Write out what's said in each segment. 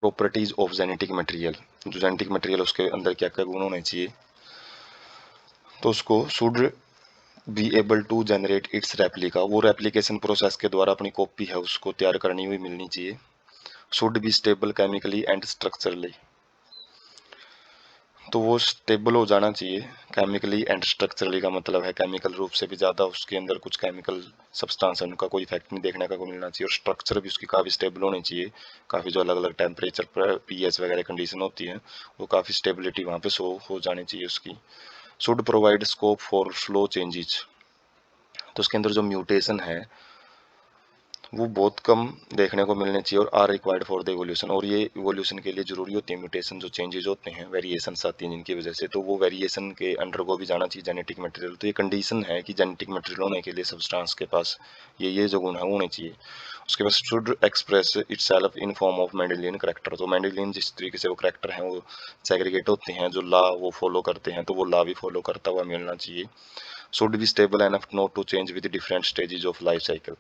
Properties of genetic material, जो genetic material उसके अंदर क्या क्या गुण होने चाहिए, तो उसको should be able to generate its replica, वो रेप्लिकेशन प्रोसेस के द्वारा अपनी कॉपी है उसको तैयार करनी हुई मिलनी चाहिए। Should be stable chemically and structurally, तो वो स्टेबल हो जाना चाहिए केमिकली एंड स्ट्रक्चरली, का मतलब है केमिकल रूप से भी ज़्यादा उसके अंदर कुछ केमिकल सब्सटेंस है उनका कोई इफेक्ट नहीं देखने को मिलना चाहिए, और स्ट्रक्चर भी उसकी काफ़ी स्टेबल होनी चाहिए। काफ़ी जो अलग अलग टेम्परेचर पर पीएच वगैरह कंडीशन होती है वो काफ़ी स्टेबिलिटी वहाँ पे शो हो जानी चाहिए उसकी। Should provide scope for flow changes, तो उसके अंदर जो म्यूटेशन है वो बहुत कम देखने को मिलने चाहिए, और are required for the evolution, और ये इवोल्यूशन के लिए जरूरी होती है म्यूटेशन, जो चेंजेस होते हैं वेरिएशंस आती हैं जिनकी वजह से, तो वो वेरिएशन के अंडर को भी जाना चाहिए जेनेटिक मटेरियल। तो ये कंडीशन है कि जेनेटिक मटेरियल होने के लिए सब्सटेंस के पास ये जो गुण है वो होने चाहिए। उसके बाद should express itself in form of Mendelian character, तो मेंडेलियन जिस तरीके से वो करेक्टर हैं वो सेग्रीगेट होते हैं, जो लॉ वो फॉलो करते हैं तो वो लॉ भी फॉलो करता हुआ मिलना चाहिए। Should be stable enough not to change with different stages of life cycle,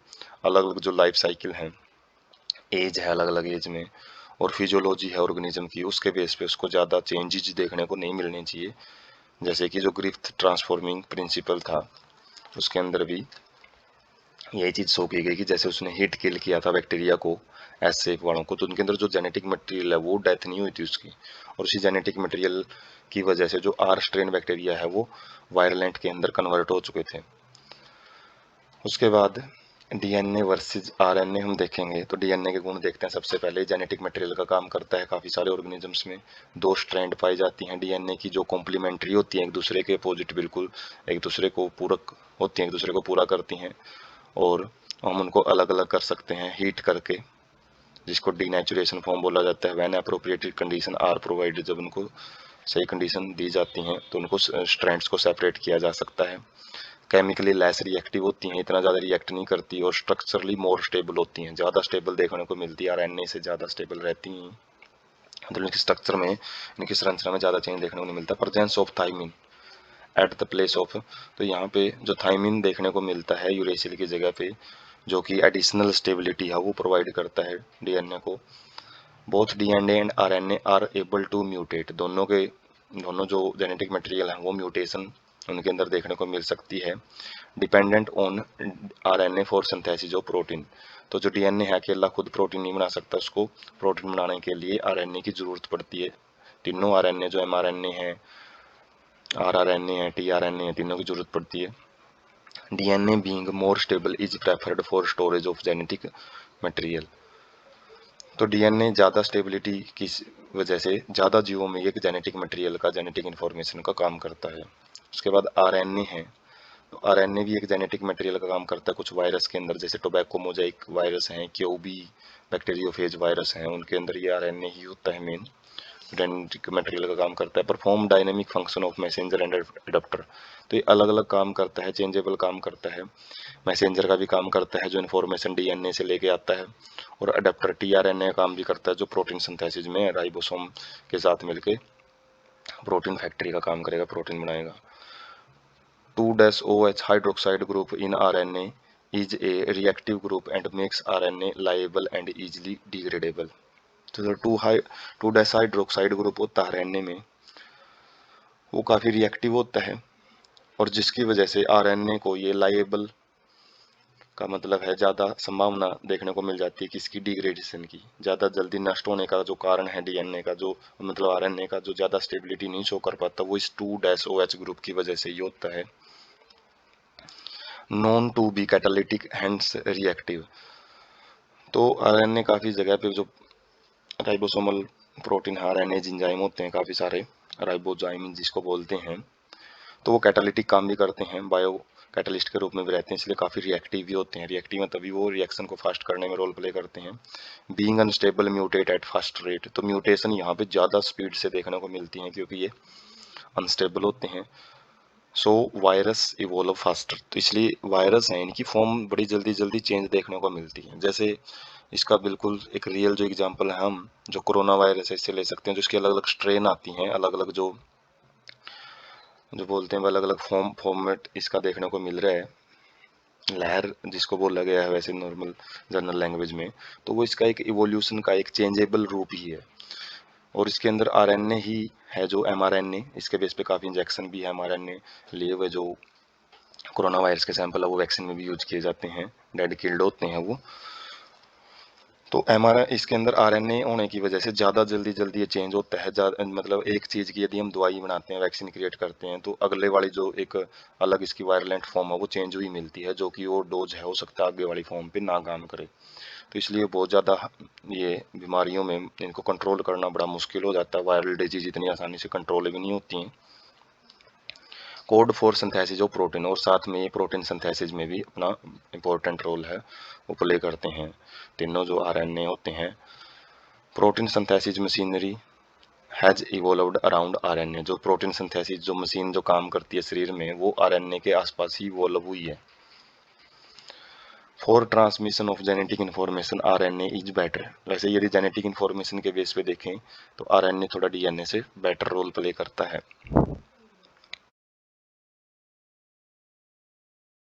अलग अलग जो लाइफ साइकिल है, एज है, अलग अलग एज में, और फिजियोलॉजी है ऑर्गेनिज्म की, उसके बेस पे उसको ज़्यादा चेंजेस देखने को नहीं मिलने चाहिए। जैसे कि जो ग्रिफ्थ ट्रांसफॉर्मिंग प्रिंसिपल था उसके अंदर भी यही चीज़ शो की गई कि जैसे उसने हिट किल किया था बैक्टीरिया को, एस सेफ वालों को, तो उनके अंदर जो जेनेटिक मटेरियल है वो डेथ नहीं हुई थी उसकी, और उसी जेनेटिक मटेरियल की वजह से जो आर स्ट्रेन बैक्टीरिया है वो वायरलेंट के अंदर कन्वर्ट हो चुके थे। उसके बाद डीएनए वर्सेस आरएनए हम देखेंगे, तो डीएनए के गुण देखते हैं। सबसे पहले जेनेटिक मटेरियल का काम करता है काफ़ी सारे ऑर्गेनिजम्स में, दो स्ट्रैंड पाई जाती हैं डीएनए की जो कॉम्प्लीमेंट्री होती हैं, एक दूसरे के अपोजिट, बिल्कुल एक दूसरे को पूरक होती हैं, एक दूसरे को पूरा करती हैं, और हम उनको अलग अलग कर सकते हैं हीट करके, जिसको डीनेचुरेशन फॉर्म बोला जाता है। When appropriated condition are provided, जब उनको सही कंडीशन दी जाती हैं तो उनको स्ट्रैंड्स को सेपरेट किया जा सकता है। केमिकली लेस रिएक्टिव होती हैं, इतना ज़्यादा रिएक्ट नहीं करती, और स्ट्रक्चरली मोर स्टेबल होती हैं, ज़्यादा स्टेबल देखने को मिलती है, आरएनए से ज़्यादा स्टेबल रहती हैं, मतलब इनके स्ट्रक्चर में, इनकी संरचना में ज़्यादा चेंज देखने को नहीं मिलता। Presence of thymine at the place of, तो यहाँ पे जो थाइमिन देखने को मिलता है यूरेसिल की जगह पे, जो कि एडिशनल स्टेबिलिटी है वो प्रोवाइड करता है डीएनए को। Both DNA and RNA are able to mutate, दोनों जो जेनेटिक मटेरियल हैं वो म्यूटेशन उनके अंदर देखने को मिल सकती है। Dependent on RNA for synthesis of protein, तो जो डीएनए है अकेला खुद प्रोटीन नहीं बना सकता, उसको प्रोटीन बनाने के लिए आरएनए की जरूरत पड़ती है। तीनों आरएनए जो एमआरएनए है, आरआरएनए है, टीआरएनए है, तीनों की जरूरत पड़ती है। DNA being more stable is preferred for storage of genetic material, तो डीएनए ज़्यादा स्टेबिलिटी की वजह से ज़्यादा जीवों में एक जेनेटिक मटेरियल का, जेनेटिक इन्फॉर्मेशन का काम करता है। उसके बाद आरएनए है, तो आरएनए भी एक जेनेटिक मटेरियल का काम करता है कुछ वायरस के अंदर, जैसे टोबैको मोजाइक वायरस हैं, क्यूबी बैक्टीरियोफेज वायरस हैं, उनके अंदर ये आरएनए ही होता है मेन, जेनेटिक मटेरियल का काम करता है। Perform dynamic function of messenger and adaptor, तो ये अलग अलग काम करता है, चेंजेबल काम करता है। मैसेंजर का भी काम करता है जो इन्फॉर्मेशन डीएनए से लेके आता है, और अडेप्टर टीआरएनए का काम भी करता है जो प्रोटीन सिंथेसिस में राइबोसोम के साथ मिलके प्रोटीन फैक्ट्री का काम करेगा, प्रोटीन बनाएगा। 2-OH hydroxide group in RNA is a reactive group and makes RNA liable and easily degradable, तो जो 2 हाइड्रोक्साइड ग्रुप होता है आरएनए में वो काफ़ी रिएक्टिव होता है, और जिसकी वजह से आरएनए को ये लायबल का मतलब है ज़्यादा संभावना देखने को मिल जाती है किसकी, डिग्रेडेशन की, ज़्यादा जल्दी नष्ट होने का जो कारण है डीएनए का, जो मतलब आरएनए का जो ज़्यादा स्टेबिलिटी नहीं शो कर पाता, वो इस 2-OH ग्रुप की वजह से ये होता है। Known to be catalytic hands reactive, तो आरएनए काफ़ी जगह पे जो राइबोसोमल प्रोटीन आरएनए एंजाइम होते हैं काफ़ी सारे, राइबोजाइम जिसको बोलते हैं, तो वो कैटालिटिक काम भी करते हैं, बायो कैटलिस्ट के रूप में भी रहते हैं, इसलिए काफ़ी रिएक्टिव भी होते हैं। रिएक्टिव में तभी वो रिएक्शन को फास्ट करने में रोल प्ले करते हैं। Being unstable mutate at fast rate, तो म्यूटेशन यहाँ पे ज़्यादा स्पीड से देखने को मिलती है क्योंकि ये अनस्टेबल होते हैं। सो वायरस इवोल्व फास्टर, तो इसलिए वायरस हैं इनकी फॉर्म बड़ी जल्दी जल्दी चेंज देखने को मिलती है। जैसे इसका बिल्कुल एक रियल जो एग्जांपल है, हम जो कोरोना वायरस है इससे ले सकते हैं, जो इसकी अलग अलग स्ट्रेन आती हैं, अलग अलग जो जो बोलते हैं अलग अलग फॉर्मेट इसका देखने को मिल रहा है। लहर जिसको बोला गया है वैसे नॉर्मल जनरल लैंग्वेज में, तो वो इसका एक इवोल्यूशन का एक चेंजेबल रूप ही है। और इसके अंदर आरएनए ही है जो एमआरएनए, इसके बेस पे काफ़ी इंजेक्शन भी है एमआरएनए लिए हुए, जो कोरोना वायरस के सैंपल है वो वैक्सीन में भी यूज किए जाते हैं, डेड किल्ड होते हैं वो। तो एमआरएन इसके अंदर आरएनए होने की वजह से ज़्यादा जल्दी ये चेंज होता है। मतलब एक चीज़ की यदि हम दवाई बनाते हैं, वैक्सीन क्रिएट करते हैं, तो अगले वाली जो एक अलग इसकी वायरलेंट फॉर्म है वो चेंज हुई मिलती है, जो कि वो डोज है हो सकता है आगे वाली फॉर्म पे ना काम करे। तो इसलिए बहुत ज़्यादा ये बीमारियों में इनको कंट्रोल करना बड़ा मुश्किल हो जाता है। वायरल डिजीज इतनी आसानी से कंट्रोल भी नहीं होती हैं। Code for synthesis of protein, और साथ में ये प्रोटीन सिंथेसिस में भी अपना इम्पोर्टेंट रोल है वो प्ले करते हैं तीनों जो आरएनए होते हैं। Protein synthesis machinery has evolved around RNA, जो प्रोटीन सिंथेसिस जो मशीन जो काम करती है शरीर में, वो आरएनए के आसपास ही इवॉल्व हुई है। For transmission of genetic information RNA is better. वैसे यदि जेनेटिक इन्फॉर्मेशन के बेस पे देखें तो आरएनए थोड़ा डीएनए से बेटर रोल प्ले करता है।